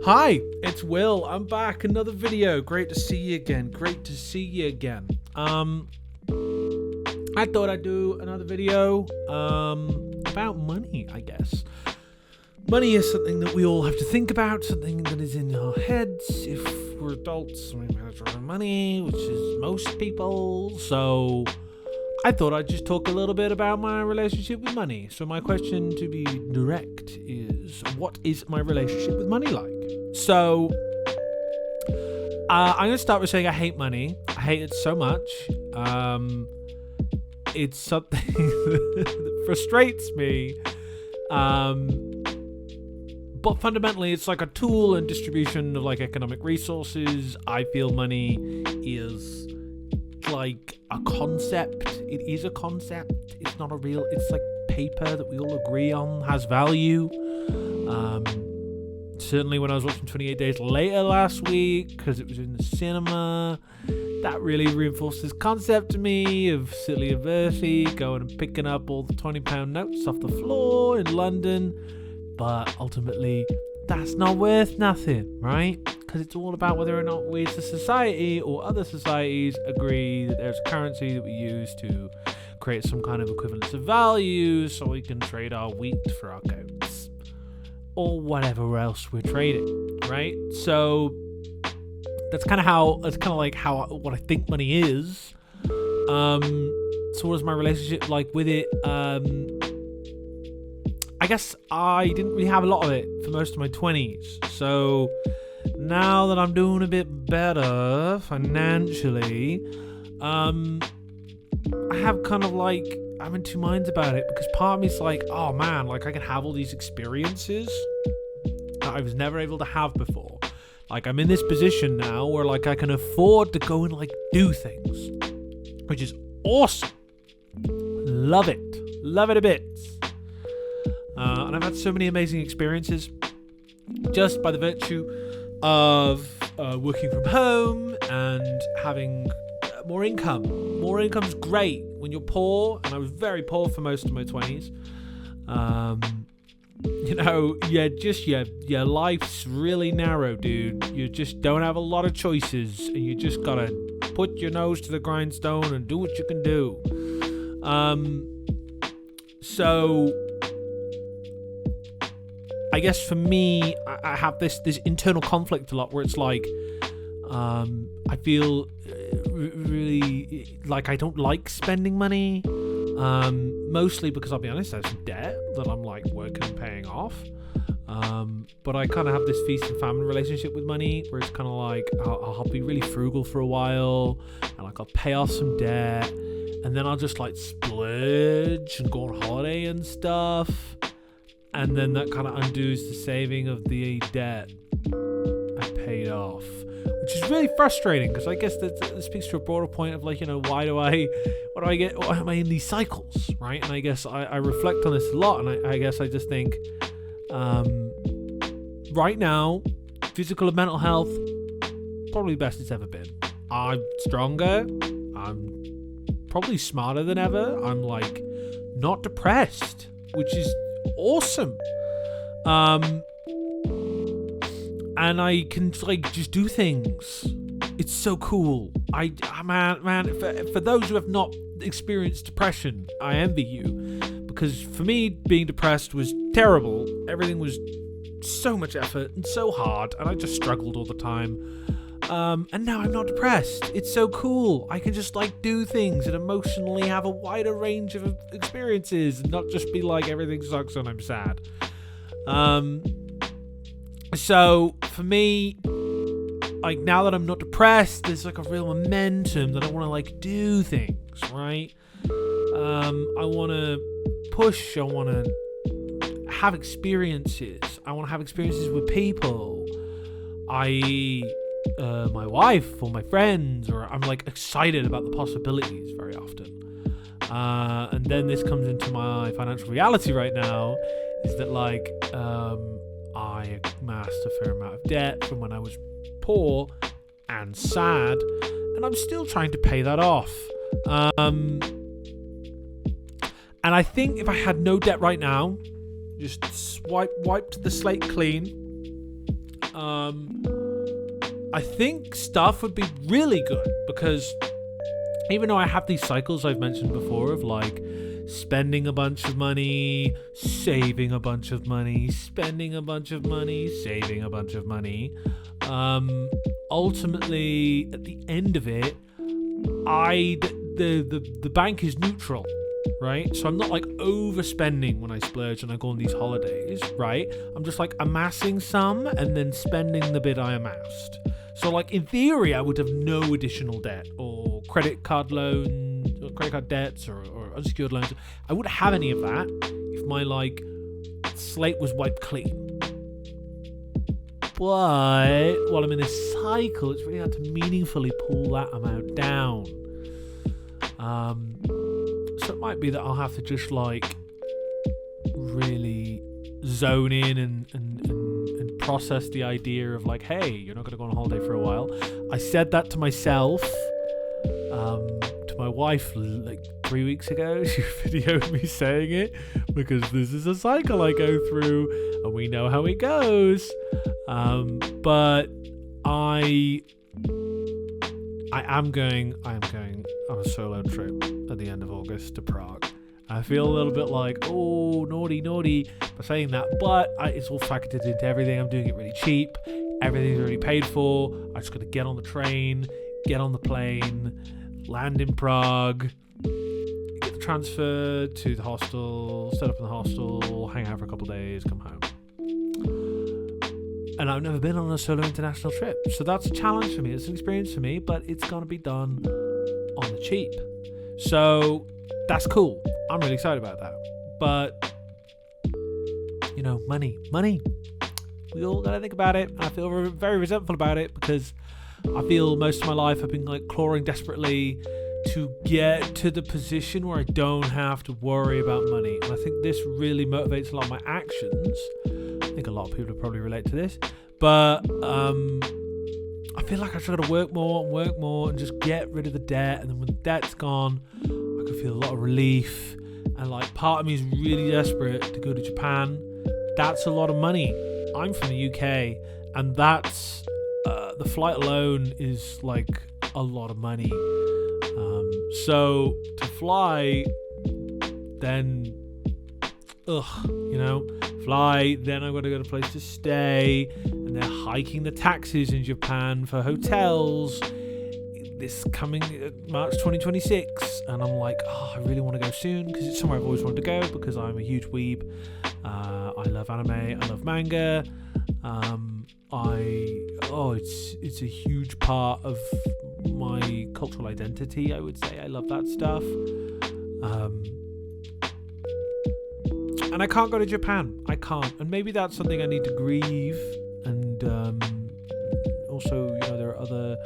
Hi, it's Will. I'm back. Another video. Great to see you again. I thought I'd do another video about money, I guess. Money is something that we all have to think about, something that is in our heads. If we're adults, we manage our own money, which is most people. So I thought I'd just talk a little bit about my relationship with money. So my question, to be direct, is what is my relationship with money like? So I'm going to start with saying I hate money. I hate it so much. It's something that frustrates me. But fundamentally, it's like a tool and distribution of like economic resources. I feel money is like a concept. It is a concept. It's not a real. It's like paper that we all agree on has value. Certainly when I was watching 28 Days Later last week, because it was in the cinema, that really reinforced this concept to me of Cillian Murphy going and picking up all the £20 notes off the floor in London. But ultimately, that's not worth nothing, right? Because it's all about whether or not we as a society or other societies agree that there's a currency that we use to create some kind of equivalence of value so we can trade our wheat for our coats or whatever else we're trading, right? So that's kind of what I think money is. So what is my relationship like with it? I guess I didn't really have a lot of it for most of my 20s. So now that I'm doing a bit better financially, I have kind of like, I'm in two minds about it, because part of me is like, oh man, like I can have all these experiences that I was never able to have before. Like I'm in this position now where like I can afford to go and like do things, which is awesome. Love it a bit. And I've had so many amazing experiences just by the virtue of working from home and having more income. More income's great when you're poor, and I was very poor for most of my 20s. Your life's really narrow, dude. You just don't have a lot of choices, and you just gotta put your nose to the grindstone and do what you can do. So I guess for me, I have this internal conflict a lot where it's like, I feel really like I don't like spending money, mostly because I'll be honest, I have some debt that I'm like working and paying off. But I kind of have this feast and famine relationship with money where it's kind of like I'll be really frugal for a while, and like I'll pay off some debt, and then I'll just like splurge and go on holiday and stuff. And then that kind of undoes the saving of the debt I paid off, which is really frustrating, because I guess that speaks to a broader point of like, why am I in these cycles, right? And I guess I reflect on this a lot, and I guess I just think right now, physical and mental health, probably the best it's ever been. I'm stronger. I'm probably smarter than ever. I'm like not depressed, which is awesome. And I can like just do things. It's so cool. Man, for those who have not experienced depression, I envy you, because for me, being depressed was terrible. Everything was so much effort and so hard, and I just struggled all the time. And now I'm not depressed. It's so cool. I can just like do things and emotionally have a wider range of experiences, and not just be like everything sucks and I'm sad. So for me, like now that I'm not depressed, there's like a real momentum that I want to like do things, right? I want to push. I want to have experiences. I want to have experiences with people. My wife or my friends, or I'm like excited about the possibilities very often. And then this comes into my financial reality right now, is that like I amassed a fair amount of debt from when I was poor and sad, and I'm still trying to pay that off. And I think if I had no debt right now, just wiped the slate clean, I think stuff would be really good, because even though I have these cycles I've mentioned before of like spending a bunch of money, saving a bunch of money, spending a bunch of money, saving a bunch of money, ultimately at the end of it, the bank is neutral, right? So I'm not like overspending when I splurge and I go on these holidays, right? I'm just like amassing some and then spending the bit I amassed. So like in theory, I would have no additional debt or credit card loans or credit card debts or unsecured loans. I wouldn't have any of that if my like slate was wiped clean. But while I'm in this cycle, it's really hard to meaningfully pull that amount down. So it might be that I'll have to just like really zone in and process the idea of like, hey, you're not going to go on holiday for a while. I said that to myself, to my wife like 3 weeks ago. She videoed me saying it because this is a cycle I go through and we know how it goes. But I am going on a solo trip at the end of August to Prague. I feel a little bit like, oh, naughty by saying that, but it's all factored into everything. I'm doing it really cheap. Everything's already paid for. I just got to get on the train, get on the plane, land in Prague, get the transfer to the hostel, set up in the hostel, hang out for a couple of days, come home. And I've never been on a solo international trip, so that's a challenge for me. It's an experience for me, but it's going to be done on the cheap. So that's cool. I'm really excited about that. But, you know, money. We all got to think about it. I feel very resentful about it because I feel most of my life I've been like clawing desperately to get to the position where I don't have to worry about money. And I think this really motivates a lot of my actions. I think a lot of people will probably relate to this. But I feel like I just got to work more and just get rid of the debt. And then when the debt's gone, I can feel a lot of relief. And like part of me is really desperate to go to Japan. That's a lot of money. I'm from the UK, and that's the flight alone is like a lot of money. So to fly, then fly, then I've got to go to a place to stay, and they're hiking the taxes in Japan for hotels this coming March 2026, and I'm like, I really want to go soon because it's somewhere I've always wanted to go because I'm a huge weeb. I love anime, I love manga. It's a huge part of my cultural identity, I would say. I love that stuff. And I can't go to Japan. I can't. And maybe that's something I need to grieve. And also, there are other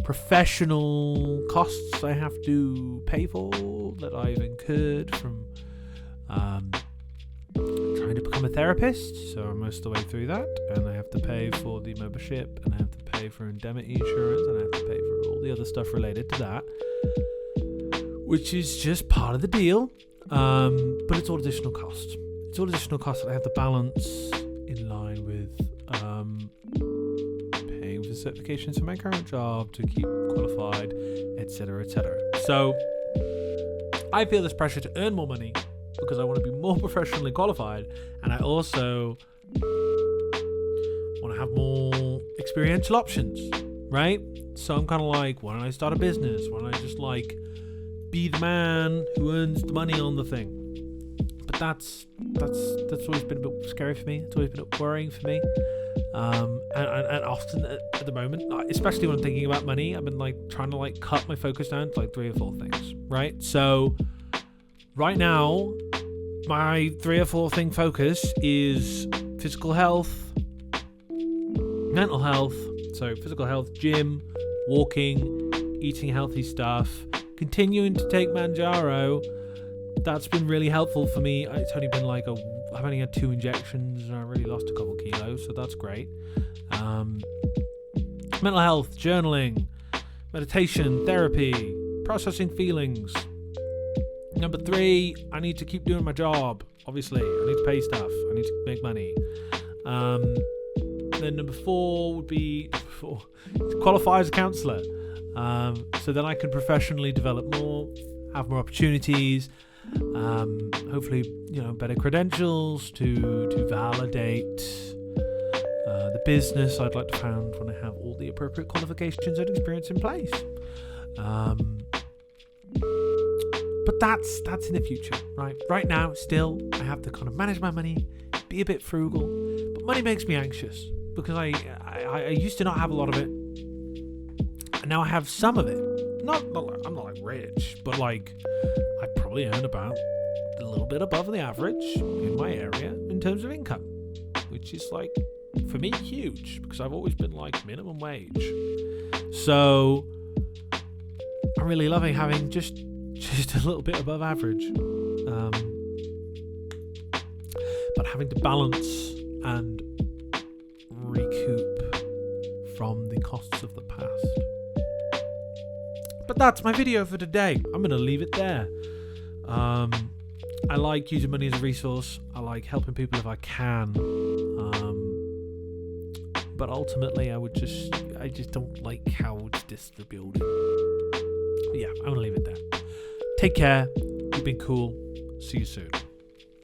professional costs I have to pay for that I've incurred from trying to become a therapist. So I'm most of the way through that. And I have to pay for the membership. And I have to pay for indemnity insurance. And I have to pay for all the other stuff related to that. Which is just part of the deal. But it's all additional cost. It's all additional costs that I have to balance in line with paying for certifications for my current job to keep qualified, etc., etc. So I feel this pressure to earn more money because I want to be more professionally qualified, and I also want to have more experiential options, right? So I'm kind of like, why don't I start a business? Why don't I just like be the man who earns the money on the thing? But that's always been a bit scary for me. It's always been a bit worrying for me. And often at the moment, especially when I'm thinking about money, I've been like trying to like cut my focus down to like 3 or 4 things, right? So right now, my 3 or 4 thing focus is physical health, mental health. So physical health, gym, walking, eating healthy stuff, continuing to take Manjaro. That's been really helpful for me. It's only been like I've only had 2 injections and I really lost a couple kilos, so that's great. Mental health, journaling, meditation, therapy, processing feelings. Number 3, I need to keep doing my job. Obviously, I need to pay stuff. I need to make money. then number 4 would be qualify as a counsellor. So then I can professionally develop more, have more opportunities, hopefully, better credentials to validate the business I'd like to found when I have all the appropriate qualifications and experience in place. But that's in the future, right? Right now, still, I have to kind of manage my money, be a bit frugal. But money makes me anxious because I used to not have a lot of it, and now I have some of it. I'm not like rich, but like I probably earn about a little bit above the average in my area in terms of income, which is like for me huge because I've always been like minimum wage. So I'm really loving having just a little bit above average, but having to balance and recoup from the costs of the past. But that's my video for today. I'm going to leave it there. I like using money as a resource. I like helping people if I can. But ultimately, I just don't like how it's distributed. But yeah, I'm going to leave it there. Take care. You've been cool. See you soon.